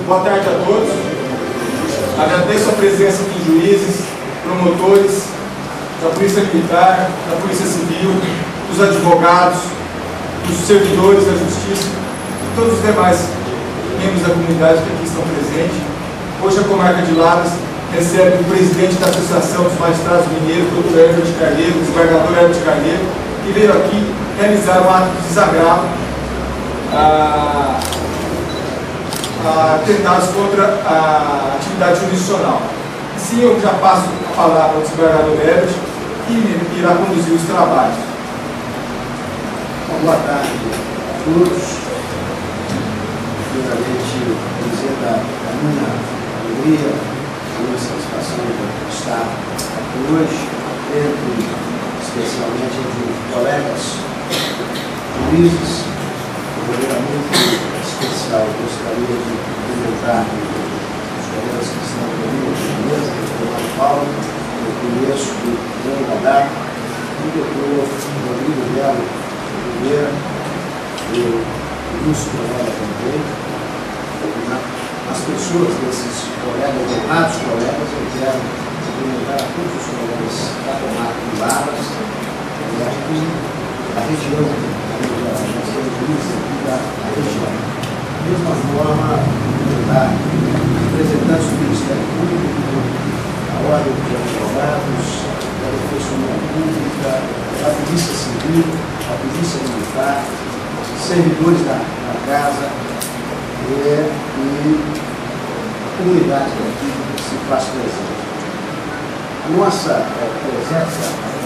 Boa tarde a todos. Agradeço a presença dos juízes, promotores, da Polícia Militar, da Polícia Civil, dos advogados, dos servidores da Justiça e todos os demais membros da comunidade que aqui estão presentes. Hoje a comarca de Lavras recebe o presidente da Associação dos Magistrados Mineiros, Dr. Herbert Carneiro, o desembargador Herbert Carneiro, que veio aqui realizar um ato de desagravo a atentados contra a atividade jurisdicional. Sim, eu já passo a palavra ao desembargador Herbert, que irá conduzir os trabalhos. Boa tarde a todos. Primeiramente, dizer da minha alegria, da minha satisfação de estar aqui hoje, especialmente entre colegas juízes. De maneira muito especial, eu gostaria de cumprimentar os colegas que estão comigo aqui na mesa, o doutor Paulo, eu conheço o João Gadar, o doutor Rodrigo Belo Oliveira, o Lúcio Colega também. As pessoas desses colegas, honrados colegas, eu quero cumprimentar a todos os colegas da comarca de Lavras, da região, nós temos juízes aqui da região. Da mesma forma, cumprimentar representantes do Ministério Público, a Ordem dos Advogados, da Defensoria Pública, da Polícia Civil, da Polícia Militar, servidores da casa e a comunidade aqui que se faz presente. A nossa presença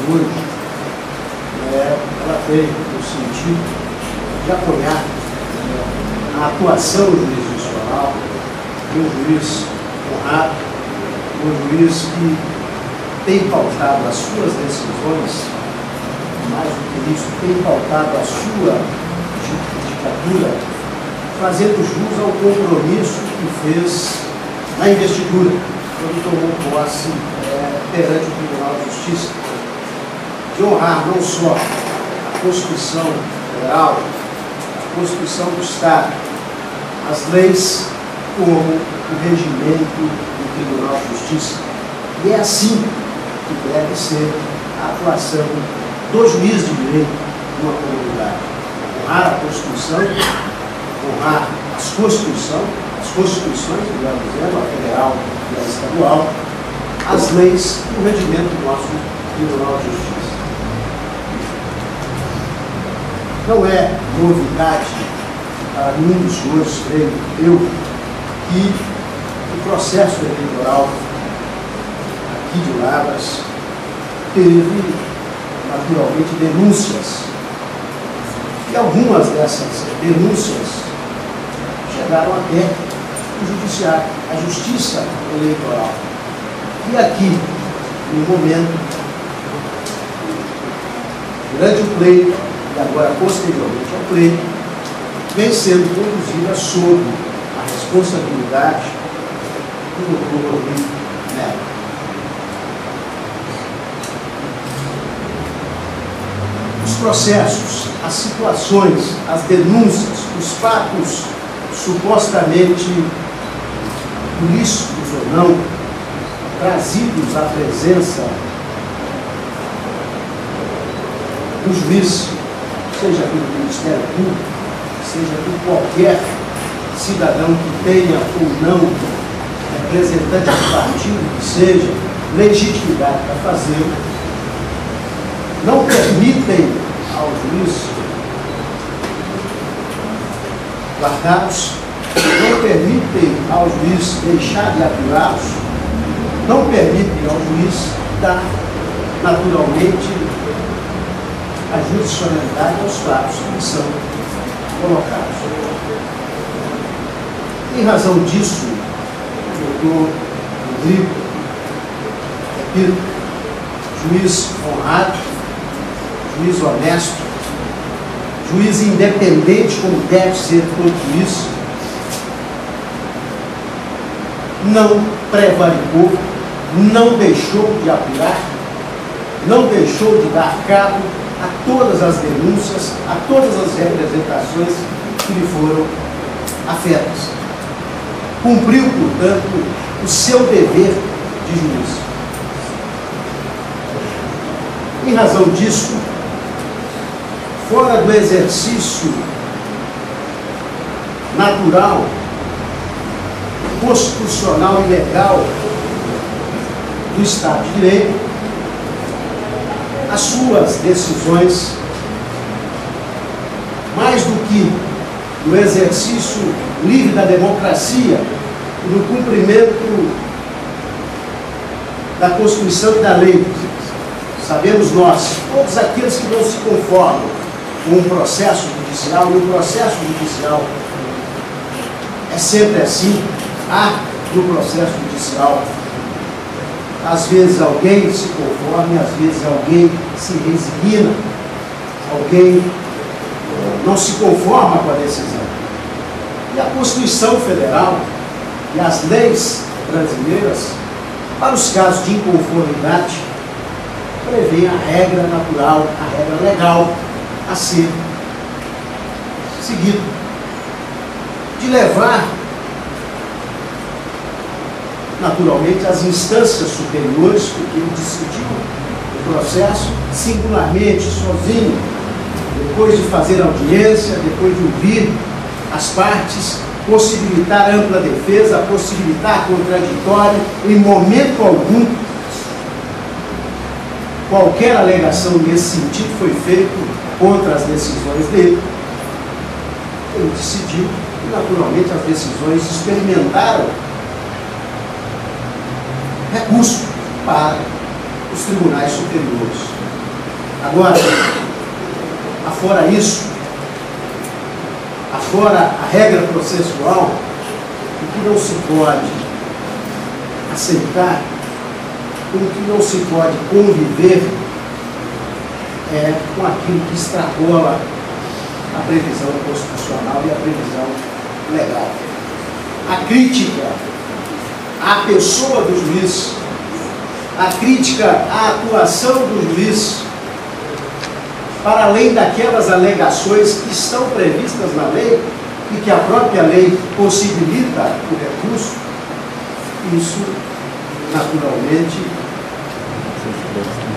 hoje, ela tem o sentido de apoiar a atuação jurisdicional de um juiz honrado, um juiz que tem pautado as suas decisões, mais do que isso, tem pautado a sua judicatura, fazendo jus ao compromisso que fez na investidura, quando tomou posse perante o Tribunal de Justiça, de honrar não só a Constituição Federal, a Constituição do Estado, as leis, como o regimento do Tribunal de Justiça. E é assim que deve ser a atuação do juiz de direito numa comunidade. Honrar a Constituição, honrar as Constituições, melhor dizendo, a federal e a estadual, as leis e o regimento do nosso Tribunal de Justiça. Não é novidade para nenhum dos senhores, creio eu, que o processo eleitoral aqui de Lavras teve, naturalmente, denúncias. E algumas dessas denúncias chegaram até o Judiciário, a Justiça Eleitoral. E aqui, no momento, durante o pleito, e agora posteriormente ao pleito, vem sendo conduzida sob a responsabilidade do Dr. Rodrigo Belo. Os processos, as situações, as denúncias, os fatos supostamente ilícitos ou não, trazidos à presença do juiz, seja pelo Ministério Público, seja por qualquer cidadão que tenha ou não representante do partido que seja, legitimidade para fazê-lo, não permitem ao juiz guardá-los, não permitem ao juiz deixar de apurá-los, não permitem ao juiz dar, naturalmente, a jurisdicionalidade aos fatos que são colocados. Em razão disso, o doutor Rodrigo, repito, juiz honrado, juiz honesto, juiz independente, como deve ser todo juiz, não prevaricou, não deixou de apurar, não deixou de dar cabo a todas as denúncias, a todas as representações que lhe foram afetas. cumpriu, portanto, o seu dever de juiz. Em razão disso, fora do exercício natural, constitucional e legal do Estado de Direito, as suas decisões, mais do que no exercício livre da democracia e no cumprimento da Constituição e da lei, sabemos nós, todos aqueles que não se conformam com um processo judicial, e o processo judicial é sempre assim, há no processo judicial, às vezes alguém se conforma, às vezes alguém se resigna, alguém não se conforma com a decisão. E a Constituição Federal e as leis brasileiras, para os casos de inconformidade, prevêem a regra natural, a regra legal a ser seguida, de levar naturalmente as instâncias superiores, porque ele decidiu o processo singularmente, sozinho, depois de fazer audiência, depois de ouvir as partes, possibilitar ampla defesa, possibilitar contraditório, em momento algum qualquer alegação nesse sentido foi feita contra as decisões dele. Ele decidiu e, naturalmente, as decisões experimentaram recurso para os tribunais superiores. Agora, afora isso, afora a regra processual, o que não se pode aceitar, com o que não se pode conviver, é com aquilo que extrapola a previsão constitucional e a previsão legal. A crítica à pessoa do juiz, a crítica à atuação do juiz, para além daquelas alegações que estão previstas na lei e que a própria lei possibilita o recurso, isso naturalmente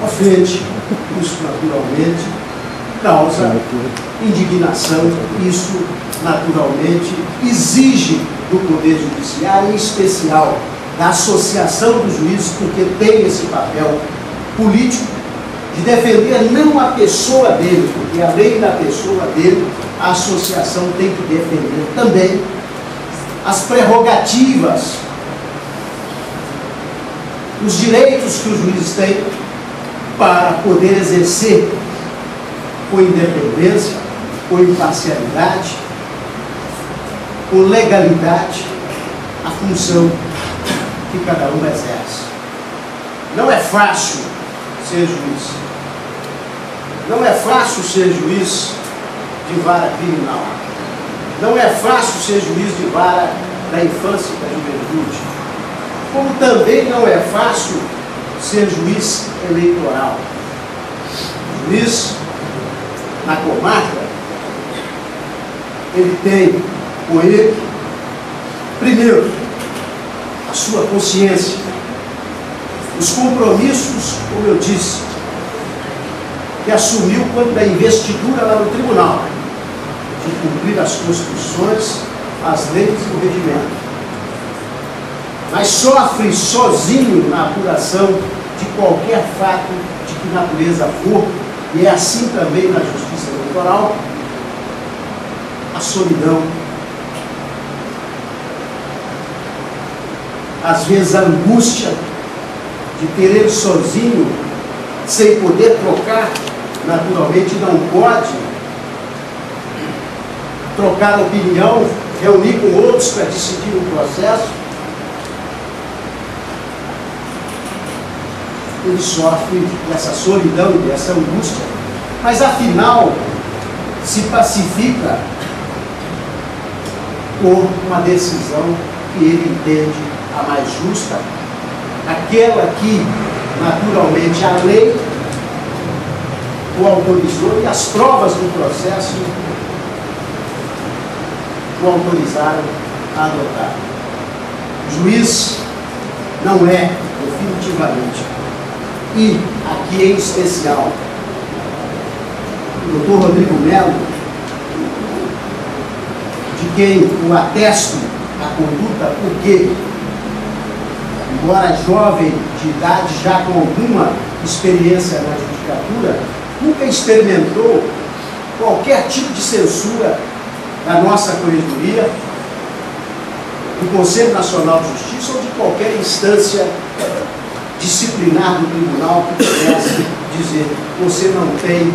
ofende, isso naturalmente causa indignação, isso naturalmente exige do Poder Judiciário, em especial da Associação dos Juízes, porque tem esse papel político de defender não a pessoa dele, porque além da pessoa dele, a associação tem que defender também as prerrogativas, os direitos que os juízes têm para poder exercer com independência, com imparcialidade, com legalidade, a função que cada um exerce. Não é fácil ser juiz. Não é fácil ser juiz de vara criminal. Não é fácil ser juiz de vara da infância e da juventude. Como também não é fácil ser juiz eleitoral. O juiz na comarca, ele tem com ele, primeiro, a sua consciência, os compromissos, como eu disse, que assumiu quando da investidura lá no tribunal, de cumprir as constituições, as leis e o regimento. Mas sofre sozinho na apuração de qualquer fato de que natureza for, e é assim também na justiça eleitoral, a solidão, às vezes a angústia de querer sozinho, sem poder trocar, naturalmente não pode trocar opinião, reunir com outros para decidir o processo. Ele sofre dessa solidão e dessa angústia, mas afinal se pacifica por uma decisão que ele entende a mais justa, aquela que naturalmente a lei o autorizou e as provas do processo o autorizaram a adotar. Juiz não é, definitivamente, e aqui em especial, o doutor Rodrigo Mello, de quem o atesto a conduta, porque, embora jovem de idade, já com alguma experiência na judicatura, nunca experimentou qualquer tipo de censura da nossa corregedoria, do Conselho Nacional de Justiça ou de qualquer instância disciplinar do tribunal que pudesse dizer: você não tem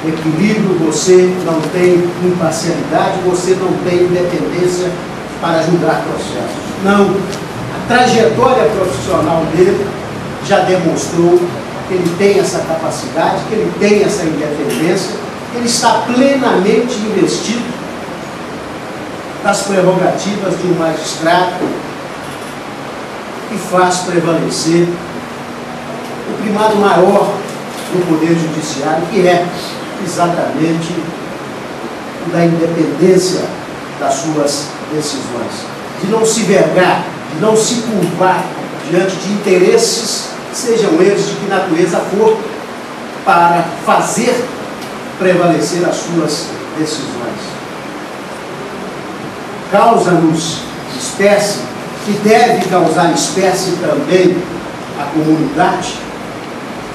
equilíbrio, você não tem imparcialidade, você não tem independência para julgar processos. Não. A trajetória profissional dele já demonstrou que ele tem essa capacidade, que ele tem essa independência, que ele está plenamente investido nas prerrogativas de um magistrado que faz prevalecer o primado maior do Poder Judiciário, que é exatamente o da independência das suas decisões, de não se vergar, de não se curvar diante de interesses, sejam eles de que natureza for, para fazer prevalecer as suas decisões. Causa-nos espécie, e deve causar espécie também à comunidade,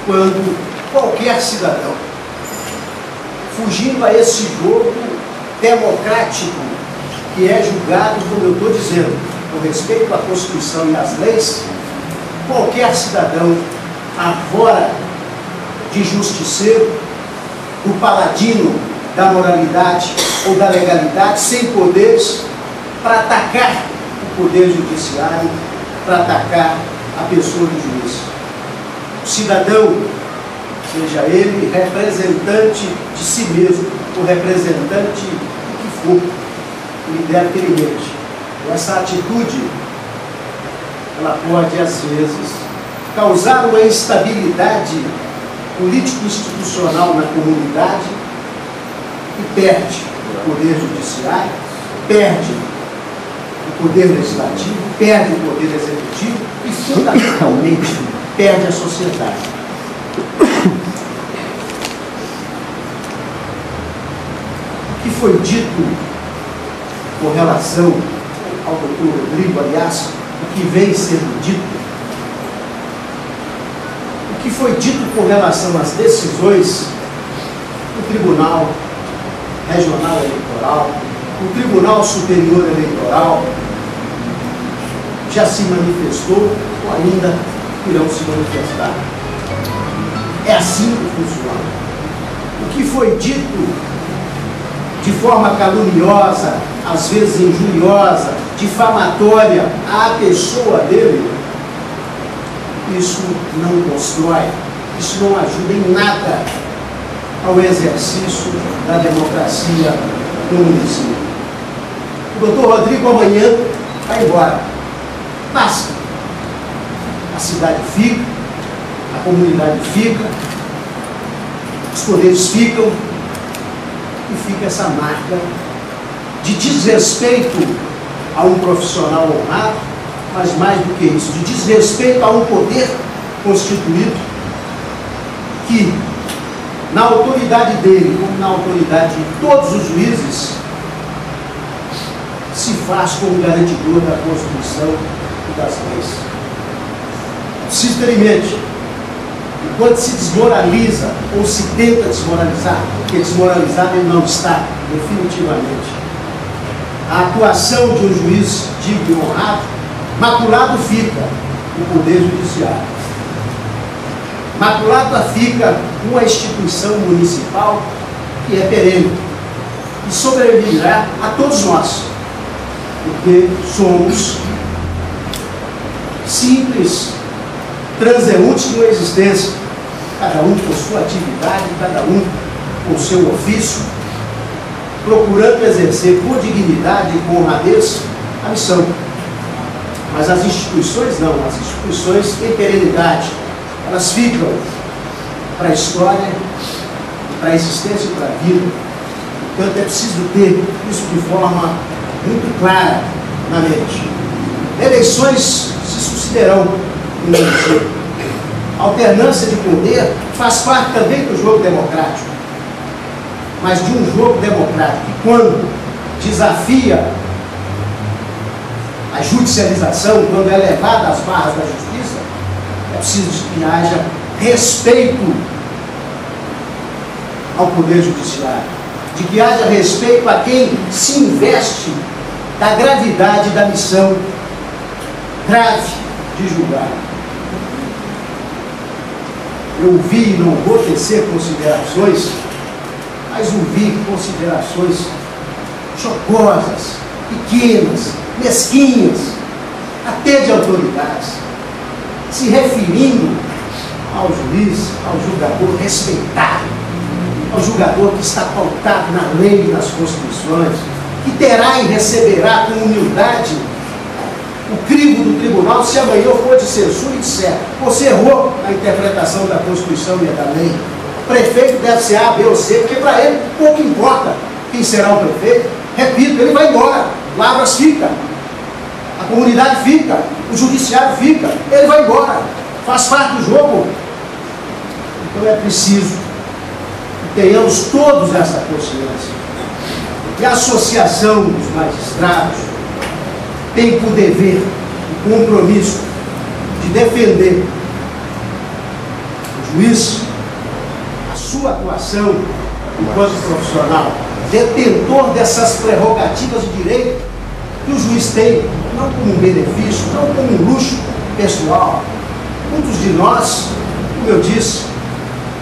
quando qualquer cidadão, fugindo a esse jogo democrático que é julgado, como eu estou dizendo, com respeito à Constituição e às leis, qualquer cidadão, agora de justiceiro, do paladino da moralidade ou da legalidade, sem poderes, para atacar o Poder Judiciário, para atacar a pessoa do juiz. O cidadão, seja ele representante de si mesmo, ou representante do que for, ele deve ter em mente. Essa atitude, ela pode, às vezes, causar uma instabilidade político-institucional na comunidade e perde o Poder Judiciário, perde o Poder Legislativo, perde o Poder Executivo e, fundamentalmente, perde a sociedade. O que foi dito com relação ao doutor Rodrigo, aliás, o que vem sendo dito, o que foi dito com relação às decisões do Tribunal Regional Eleitoral, o Tribunal Superior Eleitoral, já se manifestou ou ainda irão se manifestar. É assim que funciona. O que foi dito de forma caluniosa, às vezes injuriosa, difamatória à pessoa dele, isso não constrói, isso não ajuda em nada ao exercício da democracia no município. O doutor Rodrigo amanhã vai embora. Basta. A cidade fica, a comunidade fica, os poderes ficam, e fica essa marca de desrespeito a um profissional honrado, mas mais do que isso, de desrespeito a um poder constituído que, na autoridade dele, como na autoridade de todos os juízes, se faz como garantidor da Constituição e das leis. Preciso ter em mente, enquanto se desmoraliza ou se tenta desmoralizar, porque desmoralizado ele não está, definitivamente, a atuação de um juiz digno e honrado, maculado fica o Poder Judiciário. Maculada fica uma instituição municipal que é perene e sobreviverá a todos nós, porque somos simples transeuntes de uma existência, cada um com sua atividade, cada um com seu ofício, procurando exercer com dignidade e com honradez a missão. Mas as instituições não, as instituições têm perenidade, elas ficam para a história, para a existência e para a vida. Portanto, é preciso ter isso de forma muito clara na mente. Eleições se sucederão no Brasil. A alternância de poder faz parte também do jogo democrático. Mas de um jogo democrático que, quando desafia a judicialização, quando é levada às barras da justiça, é preciso que haja respeito ao Poder Judiciário, de que haja respeito a quem se investe da gravidade da missão grave de julgar. Eu ouvi, não vou tecer considerações, mas ouvi considerações chocosas, pequenas, mesquinhas, até de autoridades, se referindo ao juiz, ao julgador respeitado, ao julgador que está pautado na lei e nas constituições, que terá e receberá com humildade o crivo do tribunal se amanhã eu for de censura e disser: você errou na interpretação da Constituição e da lei. O prefeito deve ser A, B ou C, porque para ele pouco importa quem será o prefeito. Repito, ele vai embora, Lavras fica, a comunidade fica, o judiciário fica, ele vai embora, faz parte do jogo. Então é preciso que tenhamos todos essa consciência. E a Associação dos Magistrados tem por dever e compromisso de defender o juiz, a sua atuação enquanto profissional, detentor dessas prerrogativas de direito que o juiz tem, não como um benefício, não como um luxo pessoal. Muitos de nós, como eu disse,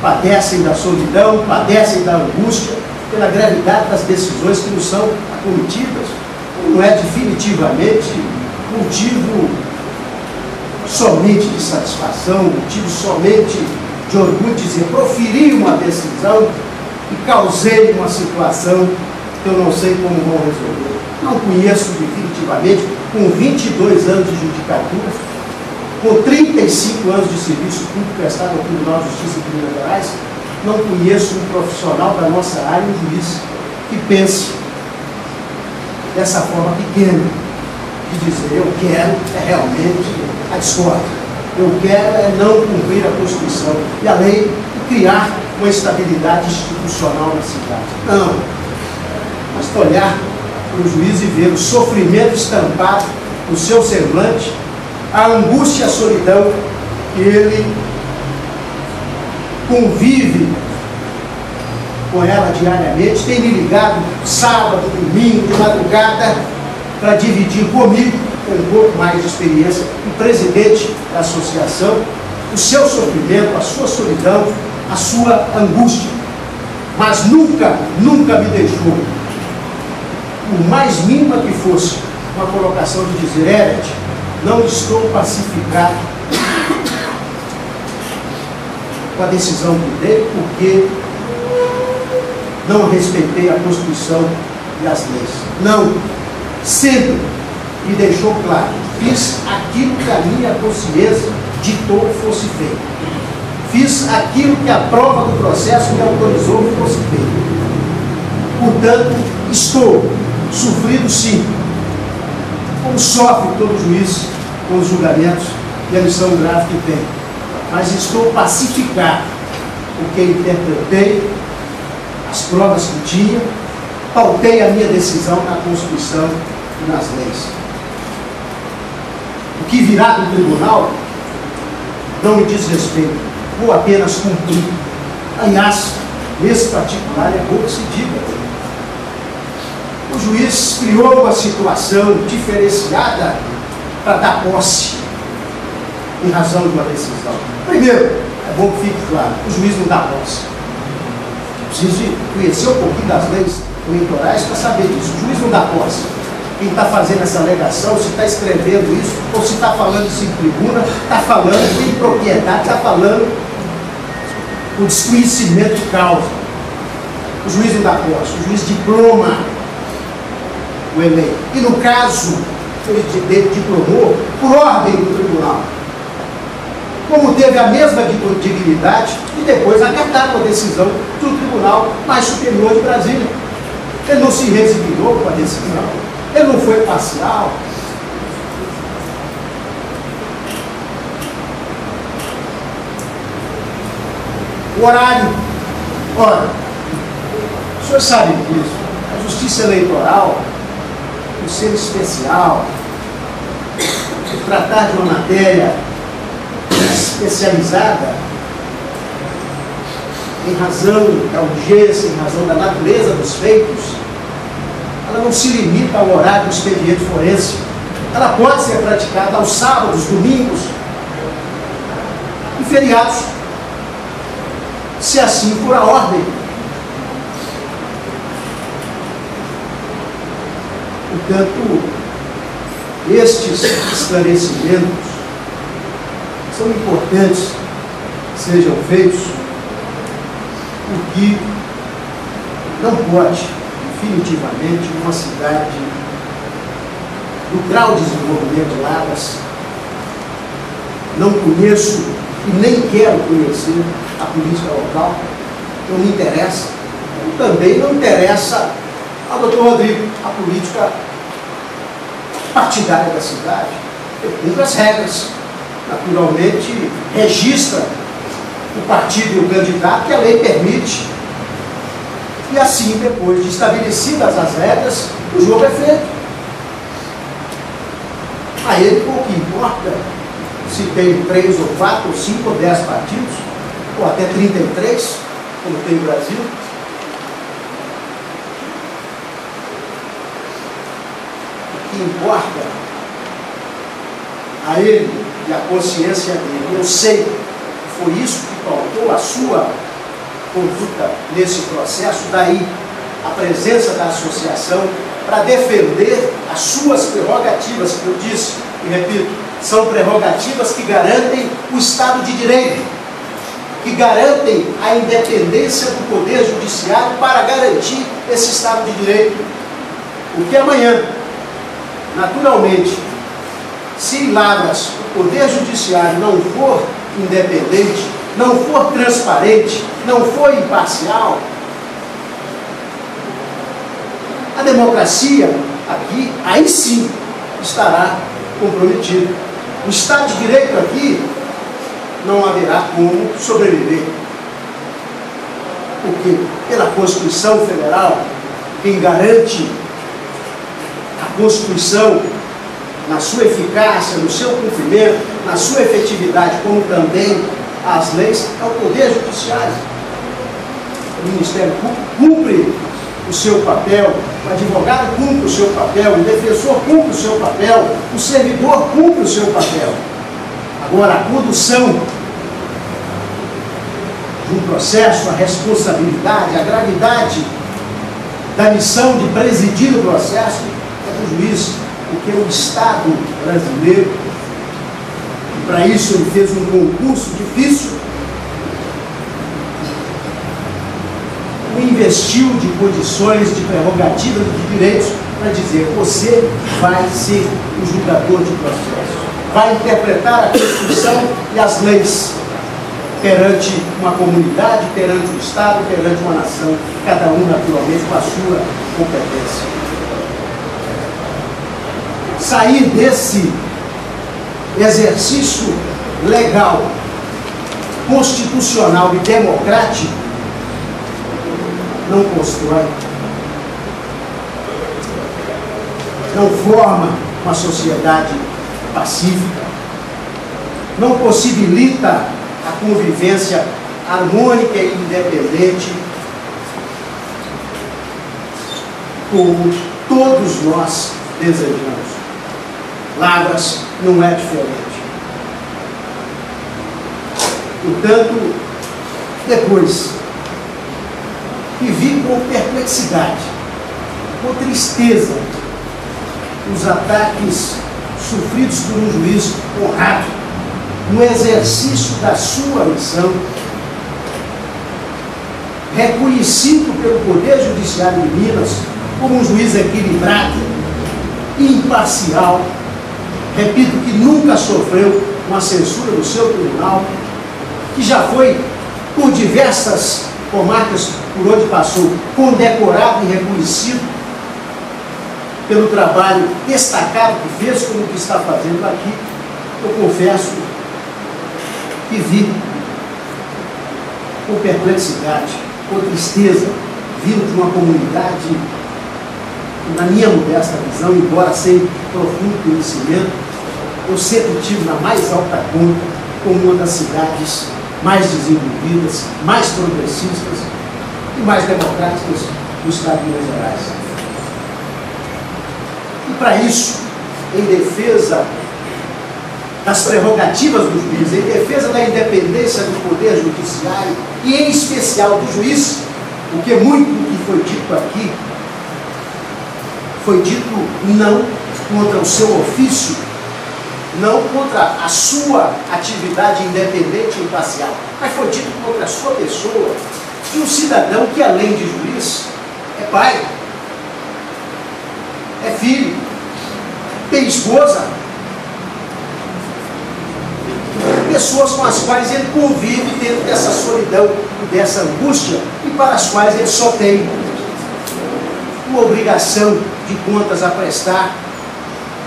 padecem da solidão, padecem da angústia, pela gravidade das decisões que nos são acometidas. Não é definitivamente motivo somente de satisfação, motivo somente de orgulho de dizer: proferi uma decisão e causei uma situação que eu não sei como vão resolver. Não conheço definitivamente, com 22 anos de judicatura, com 35 anos de serviço público prestado ao Tribunal de Justiça de Minas Gerais, não conheço um profissional da nossa área, um juiz, que pense dessa forma pequena, de dizer: eu quero é realmente a discórdia, eu quero é não cumprir a Constituição e a lei e criar uma estabilidade institucional na cidade. Não, basta olhar para o juiz e ver o sofrimento estampado no seu semblante, a angústia e a solidão que ele convive com ela diariamente, tem me ligado sábado, domingo, de madrugada, para dividir comigo, com um pouco mais de experiência, o presidente da associação, o seu sofrimento, a sua solidão, a sua angústia. Mas nunca, nunca me deixou, por mais mínima que fosse, uma colocação de dizer: Herbert, não estou pacificado com a decisão que dei, porque não respeitei a Constituição e as leis. Não, sempre me deixou claro: fiz aquilo que a minha consciência ditou fosse feito. Fiz aquilo que a prova do processo me autorizou fosse feito. Portanto, estou sofrido sim, como sofre todo juiz com os julgamentos e a missão grave que tem. Mas estou pacificado, porque interpretei as provas que tinha, pautei a minha decisão na Constituição e nas leis. O que virá do tribunal não me diz respeito, vou apenas cumprir. Aliás, nesse particular é bom que se diga: o juiz criou uma situação diferenciada para dar posse em razão de uma decisão. Primeiro, é bom que fique claro: o juiz não dá posse. Preciso conhecer um pouquinho das leis eleitorais para saber disso. O juiz não dá posse. Quem está fazendo essa alegação, se está escrevendo isso, ou se está falando isso em tribuna, está falando de impropriedade, está falando o desconhecimento de causa. O juiz não dá posse, o juiz diploma o eleito. E no caso, ele diplomou por ordem do tribunal. Como teve a mesma dignidade e depois acataram a decisão do Tribunal mais superior de Brasília. Ele não se resignou com a decisão, ele não foi parcial, horário. Ora, o senhor sabe disso. A Justiça Eleitoral, por ser especial, por tratar de uma matéria especializada, em razão da urgência, em razão da natureza dos feitos, ela não se limita ao horário do expediente forense. Ela pode ser praticada aos sábados, domingos e feriados, se assim for a ordem. Portanto, estes esclarecimentos são importantes que sejam feitos, porque não pode, definitivamente, uma cidade do grau de desenvolvimento de Lavras, não conheço e nem quero conhecer a política local, não me interessa, como também não interessa ao doutor Rodrigo a política partidária da cidade. Ele cumpre as regras, naturalmente registra o partido e o candidato que a lei permite, e assim, depois de estabelecidas as regras, o jogo é feito. A ele pouco importa se tem 3 ou 4 ou 5 ou 10 partidos, ou até 33, como tem no Brasil. O que importa a ele e a consciência dele, eu sei que foi isso que pautou a sua conduta nesse processo, daí a presença da associação para defender as suas prerrogativas, que eu disse e repito, são prerrogativas que garantem o Estado de Direito, que garantem a independência do Poder Judiciário para garantir esse Estado de Direito. Porque amanhã, naturalmente, se em Lavras o Poder Judiciário não for independente, não for transparente, não for imparcial, a democracia aqui, aí sim, estará comprometida. O Estado de Direito aqui não haverá como sobreviver. Porque pela Constituição Federal, quem garante a Constituição na sua eficácia, no seu cumprimento, na sua efetividade, como também as leis, é o Poder Judiciário. O Ministério Público cumpre o seu papel, o advogado cumpre o seu papel, o defensor cumpre o seu papel, o servidor cumpre o seu papel. Agora, a condução de um processo, a responsabilidade, a gravidade da missão de presidir o processo é do juiz, porque o Estado brasileiro, e para isso ele fez um concurso difícil, o investiu de condições, de prerrogativas, de direitos, para dizer: você vai ser o julgador de processo, vai interpretar a Constituição e as leis perante uma comunidade, perante o Estado, perante uma nação, cada um naturalmente com a sua competência. Sair desse exercício legal, constitucional e democrático não constrói, não forma uma sociedade pacífica, não possibilita a convivência harmônica e independente, como todos nós desejamos. Lavras não é diferente. Portanto, depois que vi com perplexidade, com tristeza, os ataques sofridos por um juiz honrado no exercício da sua missão, reconhecido pelo Poder Judiciário de Minas como um juiz equilibrado, imparcial, repito, que nunca sofreu uma censura do seu tribunal, que já foi, por diversas comarcas por onde passou, condecorado e reconhecido pelo trabalho destacado que fez, como que está fazendo aqui. Eu confesso que vi com perplexidade, com tristeza, vindo de uma comunidade, na minha modesta visão, embora sem profundo conhecimento, eu sempre tive na mais alta conta como uma das cidades mais desenvolvidas, mais progressistas e mais democráticas do estado de Minas Gerais. E para isso, em defesa das prerrogativas do juiz, em defesa da independência do poder judiciário e em especial do juiz, porque muito do que foi dito aqui foi dito não contra o seu ofício, não contra a sua atividade independente e imparcial, mas foi dito contra a sua pessoa, de um cidadão que, além de juiz, é pai, é filho, tem esposa, pessoas com as quais ele convive dentro dessa solidão e dessa angústia, e para as quais ele só tem uma obrigação de contas a prestar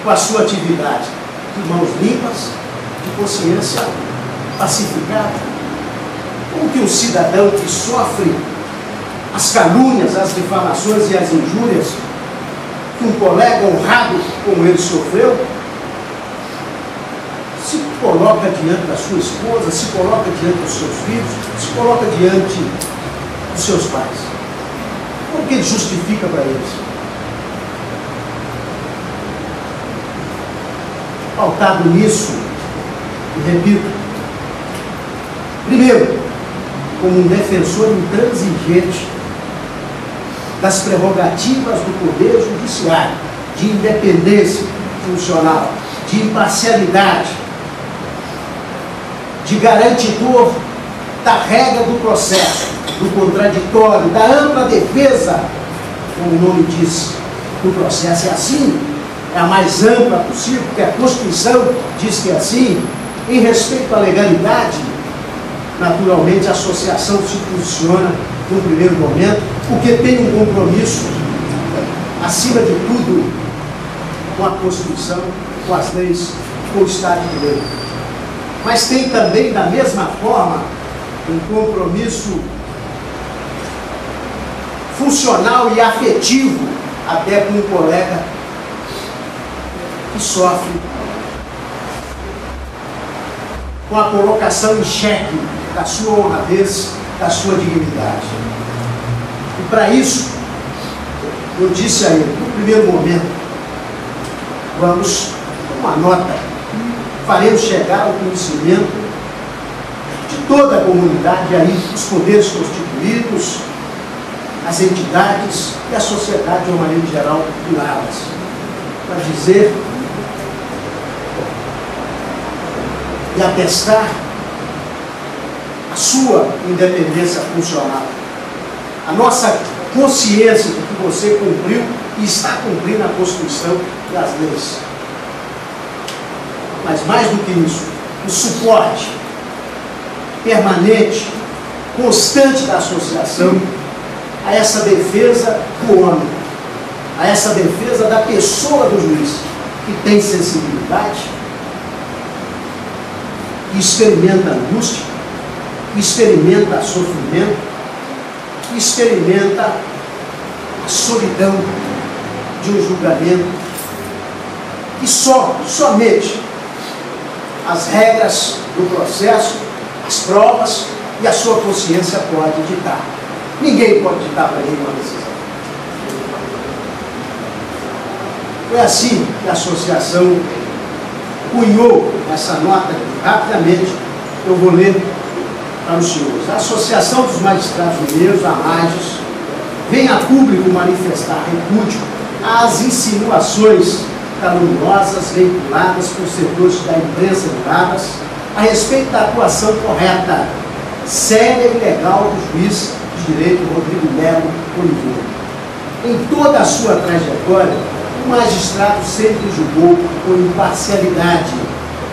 com a sua atividade, de mãos limpas, de consciência pacificada. Como que um cidadão que sofre as calúnias, as difamações e as injúrias que um colega honrado como ele sofreu, se coloca diante da sua esposa, se coloca diante dos seus filhos, se coloca diante dos seus pais? Como que ele justifica para eles? Pautado nisso, e repito, primeiro, como um defensor intransigente das prerrogativas do Poder Judiciário, de independência funcional, de imparcialidade, de garantidor da regra do processo, do contraditório, da ampla defesa, como o nome diz, do processo é assim, é a mais ampla possível, porque a Constituição diz que é assim. Em respeito à legalidade, naturalmente a associação se posiciona no primeiro momento, porque tem um compromisso, acima de tudo, com a Constituição, com as leis, com o Estado de Direito. Mas tem também, da mesma forma, um compromisso funcional e afetivo, até com um colega que sofre com a colocação em xeque da sua honradez, da sua dignidade. E para isso, eu disse a ele, no primeiro momento, vamos, uma nota, faremos chegar ao conhecimento de toda a comunidade, aí, os poderes constituídos, as entidades e a sociedade de uma maneira geral de Lavras, para dizer e atestar a sua independência funcional, a nossa consciência de que você cumpriu e está cumprindo a Constituição e as leis. Mas mais do que isso, o suporte permanente, constante da associação a essa defesa do homem, a essa defesa da pessoa do juiz, que tem sensibilidade, que experimenta angústia, que experimenta sofrimento, que experimenta a solidão de um julgamento, que somente as regras do processo, as provas e a sua consciência pode ditar. Ninguém pode ditar para ele uma decisão. Foi assim que a associação cunhou essa nota que rapidamente eu vou ler para os senhores. A Associação dos Magistrados Mineiros, a AMAGES, vem a público manifestar repúdio às insinuações caluniosas veiculadas por setores da imprensa de Lavras a respeito da atuação correta, séria e legal do juiz de direito Rodrigo Melo Oliveira. Em toda a sua trajetória, o magistrado sempre julgou com imparcialidade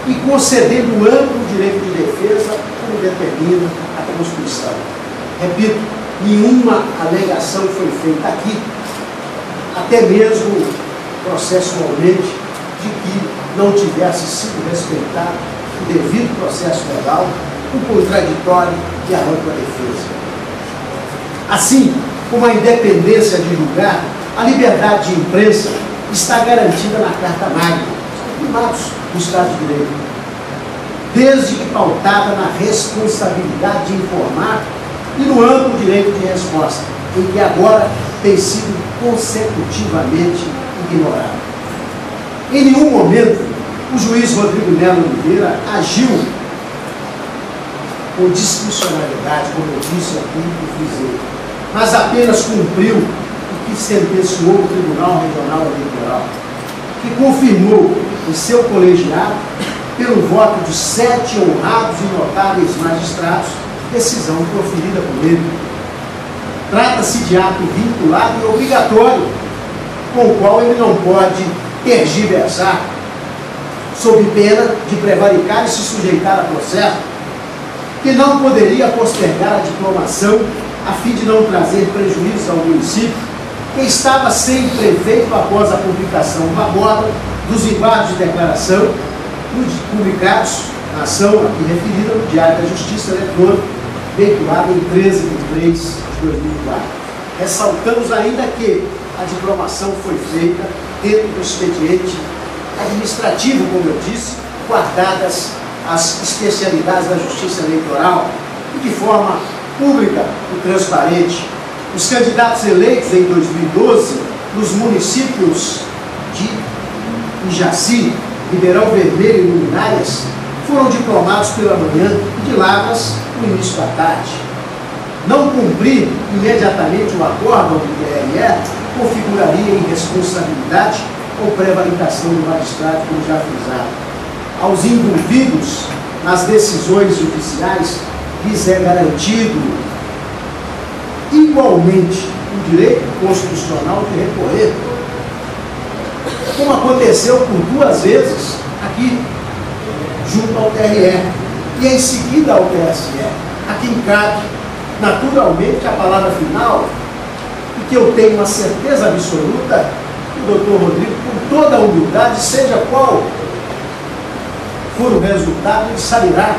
e concedendo amplo direito de defesa, como determina a Constituição. Repito, nenhuma alegação foi feita aqui, até mesmo processualmente, de que não tivesse sido respeitado o devido processo legal o contraditório e a ampla defesa. Assim como a independência de julgar, a liberdade de imprensa está garantida na Carta Magna, primados do Estado de Direito, desde que pautada na responsabilidade de informar e no amplo direito de resposta, em que agora tem sido consecutivamente ignorado. Em nenhum momento, o juiz Rodrigo Melo Oliveira agiu com discricionalidade, como eu disse aqui e frisei, mas apenas cumpriu o que sentenciou o Tribunal Regional Eleitoral, que confirmou em seu colegiado, pelo voto de 7 honrados e notáveis magistrados, decisão proferida por ele. Trata-se de ato vinculado e obrigatório, com o qual ele não pode tergiversar, sob pena de prevaricar e se sujeitar a processo, que não poderia postergar a diplomação a fim de não trazer prejuízo ao município, que estava sem prefeito após a publicação da borda dos embargos de declaração publicados na ação aqui referida no Diário da Justiça Eletrônica, veiculada em 13 de 3 de 2004. Ressaltamos ainda que a diplomação foi feita dentro do expediente administrativo, como eu disse, guardadas as especialidades da Justiça Eleitoral e de forma pública e transparente. Os candidatos eleitos em 2012 nos municípios de Ijaci, Ribeirão Vermelho e Luminárias foram diplomados pela manhã e de Lavras no início da tarde. Não cumprir imediatamente o acórdão do TRE configuraria irresponsabilidade ou prevaricação do magistrado, como já frisado. Aos envolvidos nas decisões judiciais lhes é garantido igualmente o direito constitucional de recorrer, como aconteceu por 2 vezes aqui, junto ao TRE, e em seguida ao TSE, a quem cabe naturalmente a palavra final, e que eu tenho uma certeza absoluta que o doutor Rodrigo, com toda a humildade, seja qual for o resultado, ele saberá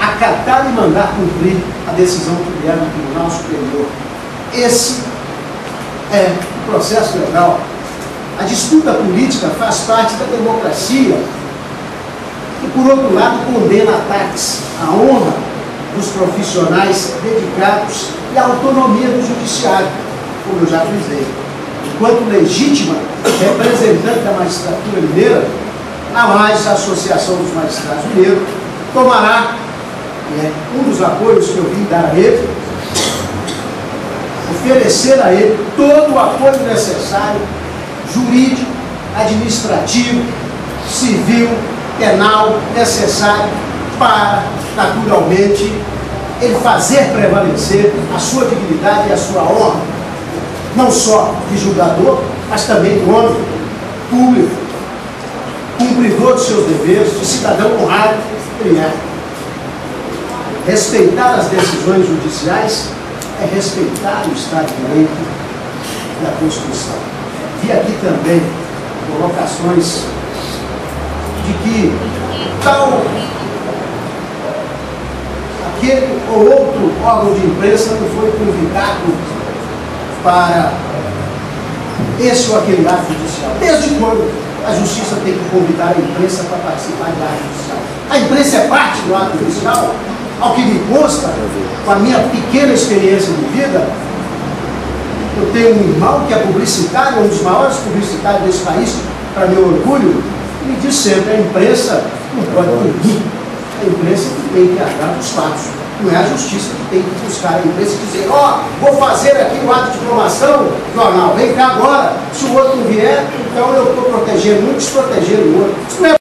acatar e mandar cumprir a decisão que vier do Tribunal Superior. Esse é o processo legal. A disputa política faz parte da democracia e, por outro lado, condena ataques à honra dos profissionais dedicados e à autonomia do judiciário, como eu já frisei. Enquanto legítima representante da magistratura mineira, a mais a Associação dos Magistrados Mineiros tomará um dos apoios que eu vim dar a ele, oferecer a ele todo o apoio necessário, jurídico, administrativo, civil, penal, necessário para, naturalmente, ele fazer prevalecer a sua dignidade e a sua honra, não só de julgador, mas também de homem público, cumpridor dos seus deveres, de cidadão honrado que ele é. Respeitar as decisões judiciais é respeitar o Estado de Direito e a Constituição. Vi aqui também colocações de que tal aquele ou outro órgão de imprensa não foi convidado para esse ou aquele ato judicial. Desde quando a Justiça tem que convidar a imprensa para participar de ato judicial? A imprensa é parte do ato judicial? Ao que me consta, com a minha pequena experiência de vida, eu tenho um irmão que é publicitário, um dos maiores publicitários desse país, para meu orgulho, e me diz sempre, a imprensa não pode dormir. A imprensa que tem que agarrar os fatos. Não é a Justiça que tem que buscar a imprensa e dizer, vou fazer aqui o ato de diplomação, jornal, vem cá agora, se o outro não vier, então eu estou protegendo um, desprotegendo o outro. Isso não é